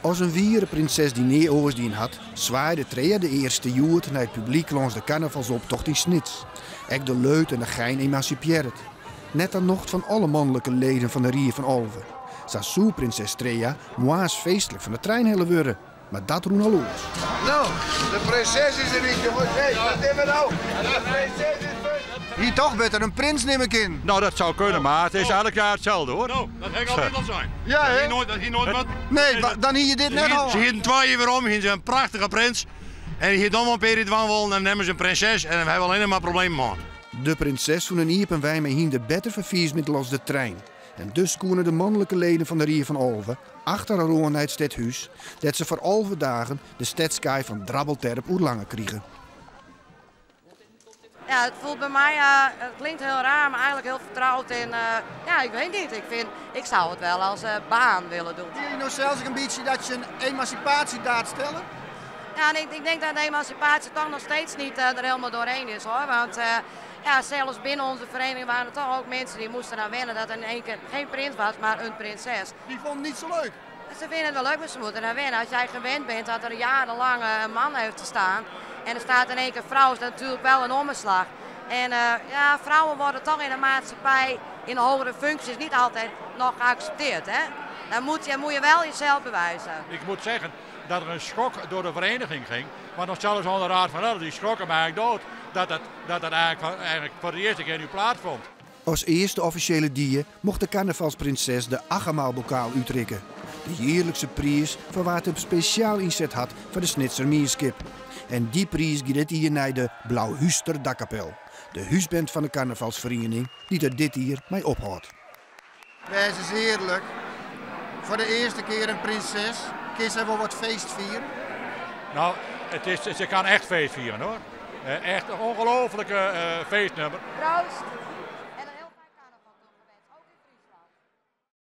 Als een wiere prinses die neeroosdien had, zwaaide Trea de eerste joert naar het publiek langs de carnavalsoptocht in Snits. Ek de leut en de gein emancipeerd. Net aan nocht van alle mannelijke leden van de Rie van Alve. Sassou prinses Trea moest feestelijk van de trein helle worden. Maar dat roen al los. Nou, de prinses is er niet, jongens. Hé, wat hebben we nou? De prinses is er. Hier toch beter een prins neem ik in. Nou, dat zou kunnen, maar het is elk jaar hetzelfde, hoor. Nou, dat ging altijd wel zijn. Ja, hè? Dat ging nooit wat. Nee, dan hier je dit net al. Ze hielden 2 jaar weer om, hier is een prachtige prins. En die hier dan wel een periode van wil, dan nemen ze een prinses en we hebben alleen maar problemen gehad. De prinses van een iep en wij mee hiende beter verviesmiddel als de trein. En dus konden de mannelijke leden van de Rie van Alve achter een roon naar het stadhuis, dat ze voor Alve dagen de stadskaai van Drabbelterp oerlangen kregen. Ja, het voelt bij mij, het klinkt heel raar, maar eigenlijk heel vertrouwd. En ja, ik weet niet. Ik zou het wel als baan willen doen. Zie je nou zelfs een beetje dat je een emancipatiedaad stellen? Ja, en ik denk dat de emancipatie toch nog steeds niet er helemaal doorheen is, hoor. Want ja, zelfs binnen onze vereniging waren er toch ook mensen die moesten aan wennen dat er in één keer geen prins was, maar een prinses. Die vonden het niet zo leuk. Ze vinden het wel leuk, maar ze moeten aan wennen. Als jij gewend bent dat er jarenlang een man heeft gestaan en er staat in één keer vrouw, is dat natuurlijk wel een omslag. En ja, vrouwen worden toch in de maatschappij in hogere functies niet altijd nog geaccepteerd, hè. Dan moet je wel jezelf bewijzen. Ik moet zeggen dat er een schok door de vereniging ging. Maar nog zelfs onder de Raad van Elden, die schrokken me eigenlijk dood. Dat het eigenlijk voor de eerste keer nu plaatsvond. Als eerste officiële dier mocht de carnavalsprinses de Agamaalbokaal uitreiken. De jaarlijkse prijs voor waar het een speciaal inzet had voor de Snitser Mierskip. En die prijs gaat dit hier naar de Blauwhuister Dakkapel. De huisband van de carnavalsvereniging die er dit hier mee ophoudt. Wees eens eerlijk. Voor de eerste keer een prinses. Kun ze wel wat feest vieren? Nou, ze kan echt feest vieren, hoor. Echt een ongelofelijke feestnummer. Proost!